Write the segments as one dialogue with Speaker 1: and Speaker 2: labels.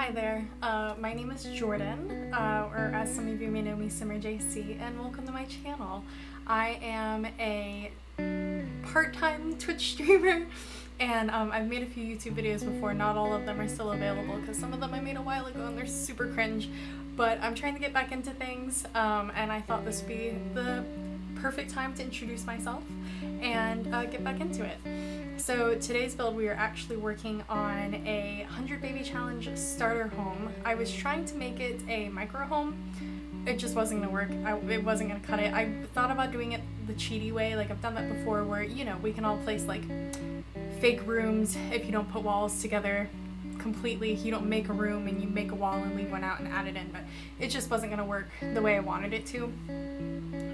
Speaker 1: Hi there, my name is Jordan, or as some of you may know me, Simmer JC, and welcome to my channel. I am a part-time Twitch streamer, and I've made a few YouTube videos before. Not all of them are still available because some of them I made a while ago and they're super cringe, but I'm trying to get back into things, and I thought this would be the perfect time to introduce myself and get back into it. So today's build, we are actually working on a 100 baby challenge starter home. I was trying to make it a micro home. It just wasn't gonna work. It wasn't gonna cut it. I thought about doing it the cheaty way. Like I've done that before where, you know, we can all place like fake rooms if you don't put walls together completely. You don't make a room and you make a wall and leave one out and add it in, but it just wasn't gonna work the way I wanted it to.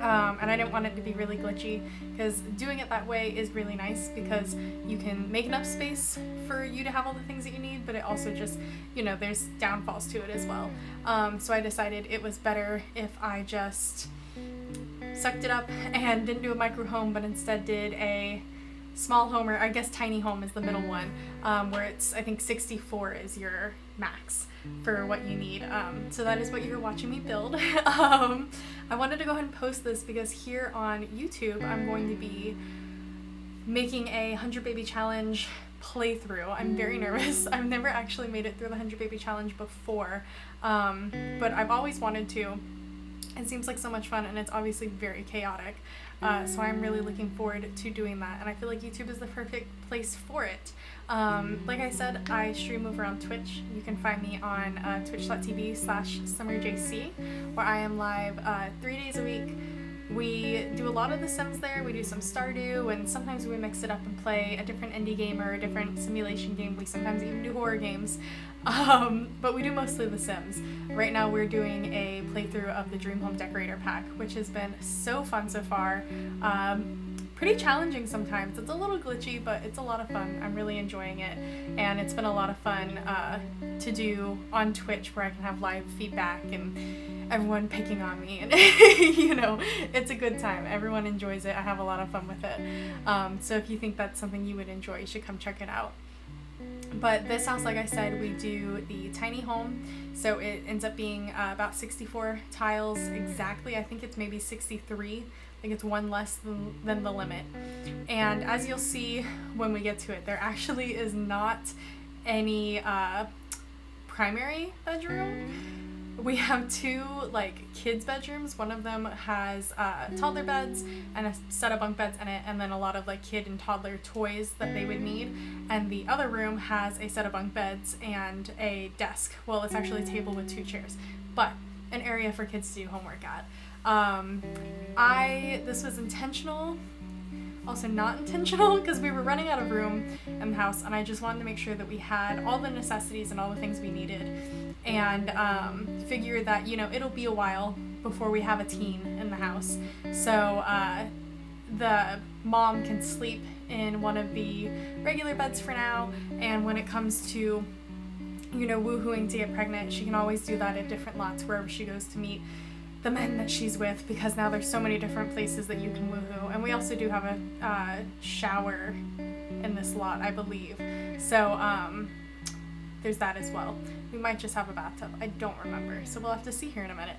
Speaker 1: And I didn't want it to be really glitchy because doing it that way is really nice because you can make enough space for you to have all the things that you need, but it also just, you know, there's downfalls to it as well. So I decided it was better if I just sucked it up and didn't do a micro home, but instead did a small home, or I guess tiny home is the middle one, where it's, I think 64 is your max for what you need. So that is what you're watching me build. I wanted to go ahead and post this because here on YouTube I'm going to be making a 100 baby challenge playthrough. I'm very nervous. I've never actually made it through the 100 baby challenge before, but I've always wanted to. It seems like so much fun, and it's obviously very chaotic, so I'm really looking forward to doing that, and I feel like YouTube is the perfect place for it. Like I said, I stream over on Twitch. You can find me on twitch.tv/SummerJC, where I am live 3 days a week. We do a lot of The Sims there. We do some Stardew, and sometimes we mix it up and play a different indie game or a different simulation game. We sometimes even do horror games, but we do mostly The Sims. Right now we're doing a playthrough of the Dream Home Decorator pack, which has been so fun so far. Pretty challenging sometimes. It's a little glitchy, but it's a lot of fun. I'm really enjoying it, and it's been a lot of fun to do on Twitch, where I can have live feedback and everyone picking on me, and you know, it's a good time. Everyone enjoys it. I have a lot of fun with it. So if you think that's something you would enjoy, you should come check it out. But this house, like I said, we do the tiny home, so it ends up being about 64 tiles exactly. I think it's maybe 63. I think it's one less than the limit. And as you'll see when we get to it, there actually is not any primary bedroom. We have two like kids bedrooms. One of them has toddler beds and a set of bunk beds in it, and then a lot of like kid and toddler toys that they would need. And the other room has a set of bunk beds and a desk. Well, it's actually a table with 2 chairs, but an area for kids to do homework at. This was intentional, also not intentional, because we were running out of room in the house, and I just wanted to make sure that we had all the necessities and all the things we needed, and figured that, you know, it'll be a while before we have a teen in the house, so the mom can sleep in one of the regular beds for now, and when it comes to, you know, woohooing to get pregnant, she can always do that at different lots wherever she goes to meet the men that she's with, because now there's so many different places that you can woohoo. And we also do have a shower in this lot, I believe. So there's that as well. We might just have a bathtub. I don't remember, so we'll have to see here in a minute.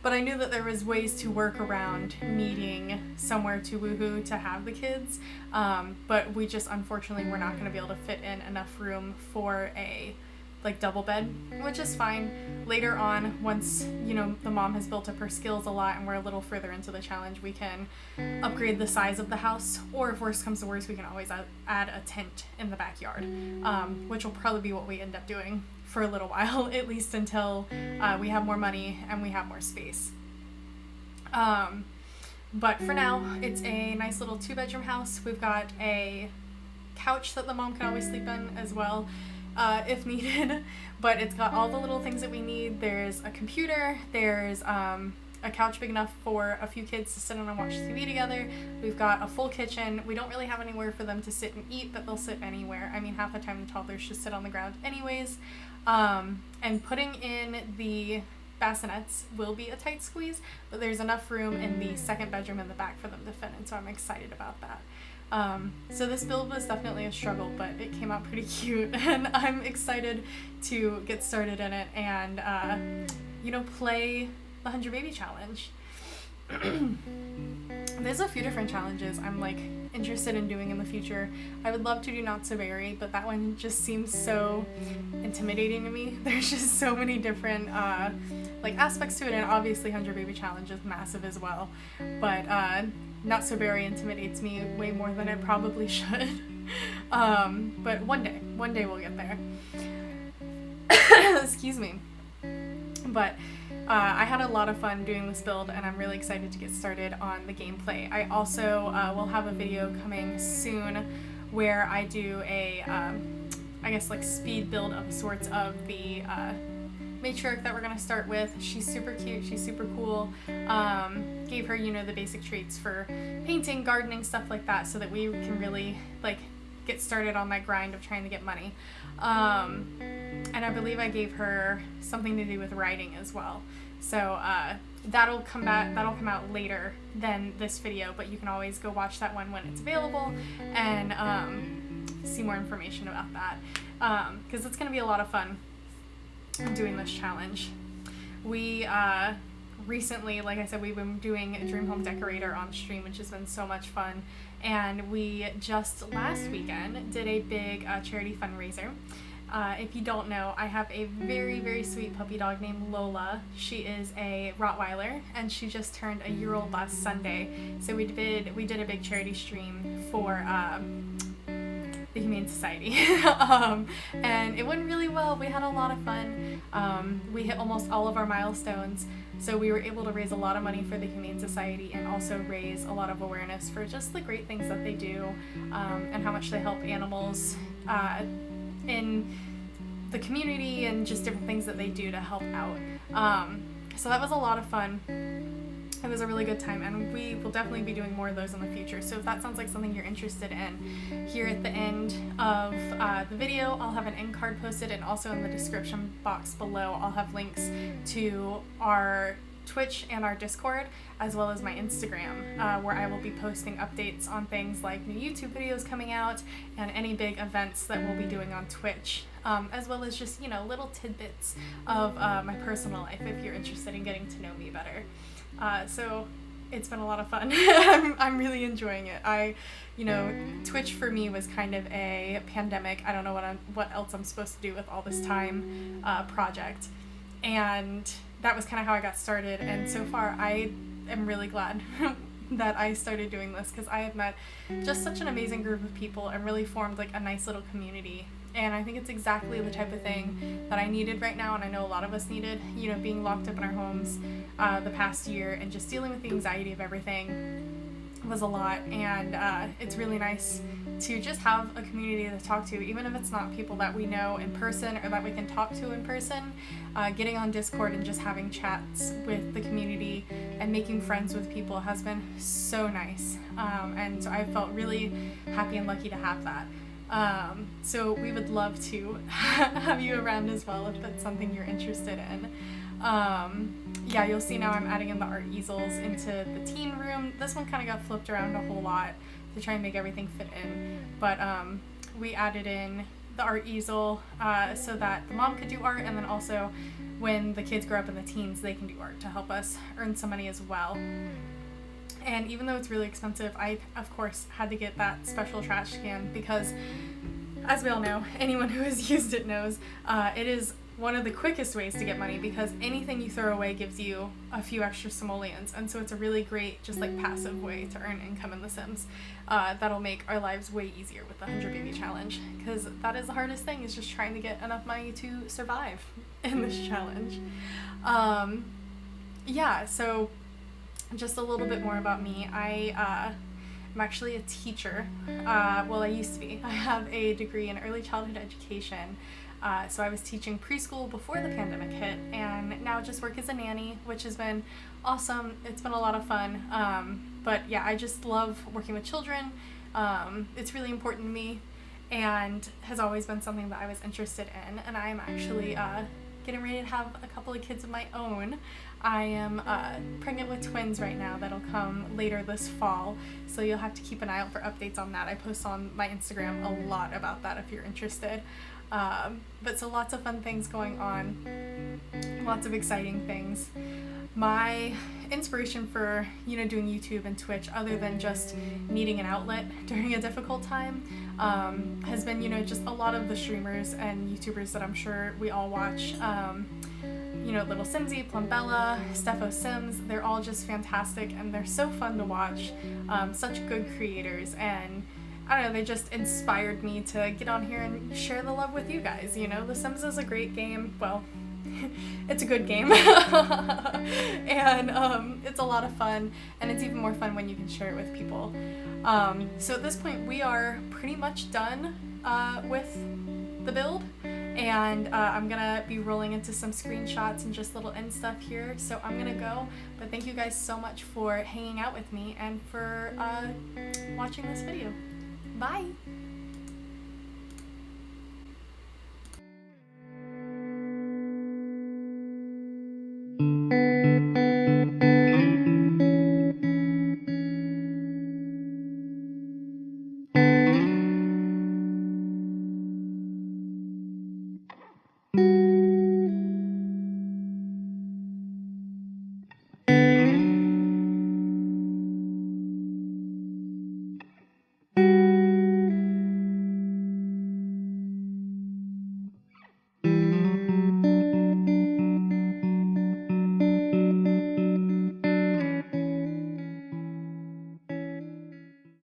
Speaker 1: But I knew that there was ways to work around needing somewhere to woohoo to have the kids, but we just unfortunately were not going to be able to fit in enough room for a like double bed, which is fine. Later on, once, you know, the mom has built up her skills a lot and we're a little further into the challenge, we can upgrade the size of the house, or if worst comes to worst, we can always add a tent in the backyard, which will probably be what we end up doing for a little while, at least until we have more money and we have more space. But for now, it's a nice little 2-bedroom house. We've got a couch that the mom can always sleep in as well, if needed, but it's got all the little things that we need. There's a computer, there's a couch big enough for a few kids to sit on and watch TV together. We've got a full kitchen. We don't really have anywhere for them to sit and eat, but they'll sit anywhere. I mean, half the time the toddlers just sit on the ground anyways. And putting in the bassinets will be a tight squeeze, but there's enough room in the second bedroom in the back for them to fit in, so I'm excited about that. So this build was definitely a struggle, but it came out pretty cute, and I'm excited to get started in it and, play the 100 Baby Challenge. There's a few different challenges I'm interested in doing in the future. I would love to do Not So Berry, but that one just seems so intimidating to me. There's just so many different aspects to it, and obviously 100 Baby Challenge is massive as well. But Not So Berry intimidates me way more than it probably should. But one day we'll get there. Excuse me. But I had a lot of fun doing this build, and I'm really excited to get started on the gameplay. I also will have a video coming soon where I do a, speed build of sorts of the matriarch that we're going to start with. She's super cute, she's super cool. Gave her, the basic traits for painting, gardening, stuff like that, so that we can really, get started on that grind of trying to get money. And I believe I gave her something to do with writing as well. So that'll come out later than this video, but you can always go watch that one when it's available and see more information about that, because it's going to be a lot of fun doing this challenge. We recently, like I said, we've been doing a Dream Home Decorator on stream, which has been so much fun, and we just last weekend did a big charity fundraiser. If you don't know, I have a very, very sweet puppy dog named Lola. She is a Rottweiler, and she just turned a year old last Sunday. So we did a big charity stream for the Humane Society, and it went really well. We had a lot of fun. We hit almost all of our milestones, so we were able to raise a lot of money for the Humane Society and also raise a lot of awareness for just the great things that they do, and how much they help animals in the community and just different things that they do to help out. So that was a lot of fun. It was a really good time, and we will definitely be doing more of those in the future. So if that sounds like something you're interested in, here at the end of the video, I'll have an end card posted, and also in the description box below, I'll have links to our Twitch and our Discord, as well as my Instagram, where I will be posting updates on things like new YouTube videos coming out and any big events that we'll be doing on Twitch, as well as just, little tidbits of my personal life if you're interested in getting to know me better. So it's been a lot of fun. I'm really enjoying it. Twitch for me was kind of a pandemic, I don't know what else I'm supposed to do with all this time project. And that was kind of how I got started, and so far I am really glad that I started doing this, because I have met just such an amazing group of people and really formed a nice little community. And I think it's exactly the type of thing that I needed right now, and I know a lot of us needed, being locked up in our homes the past year and just dealing with the anxiety of everything was a lot, and it's really nice to just have a community to talk to, even if it's not people that we know in person or that we can talk to in person. Getting on Discord and just having chats with the community and making friends with people has been so nice, and so I felt really happy and lucky to have that. So we would love to have you around as well if that's something you're interested in. Yeah, you'll see now I'm adding in the art easels into the teen room. This one kind of got flipped around a whole lot to try and make everything fit in, but we added in the art easel so that the mom could do art, and then also when the kids grow up in the teens, they can do art to help us earn some money as well. And even though it's really expensive, I of course had to get that special trash can, because as we all know, anyone who has used it knows, it is one of the quickest ways to get money, because anything you throw away gives you a few extra simoleons, and so it's a really great just passive way to earn income in The Sims. That'll make our lives way easier with the 100 Baby Challenge, because that is the hardest thing, is just trying to get enough money to survive in this challenge. Yeah, so just a little bit more about me. I'm actually a teacher. Well, I used to be. I have a degree in early childhood education. So I was teaching preschool before the pandemic hit, and now just work as a nanny, which has been awesome. It's been a lot of fun. But yeah, I just love working with children. It's really important to me, and has always been something that I was interested in. And I'm actually getting ready to have a couple of kids of my own. I am pregnant with twins right now that'll come later this fall, so you'll have to keep an eye out for updates on that. I post on my Instagram a lot about that if you're interested. But so lots of fun things going on, lots of exciting things. My inspiration for, doing YouTube and Twitch, other than just needing an outlet during a difficult time, has been, just a lot of the streamers and YouTubers that I'm sure we all watch. Little Simsy, Plumbella, Steffo Sims, they're all just fantastic and they're so fun to watch. Such good creators, and I don't know, they just inspired me to get on here and share the love with you guys. The Sims is a great game. Well, it's a good game. And it's a lot of fun, and it's even more fun when you can share it with people. So at this point, we are pretty much done with the build, and I'm gonna be rolling into some screenshots and just little end stuff here, so I'm gonna go. But thank you guys so much for hanging out with me and for watching this video. Bye!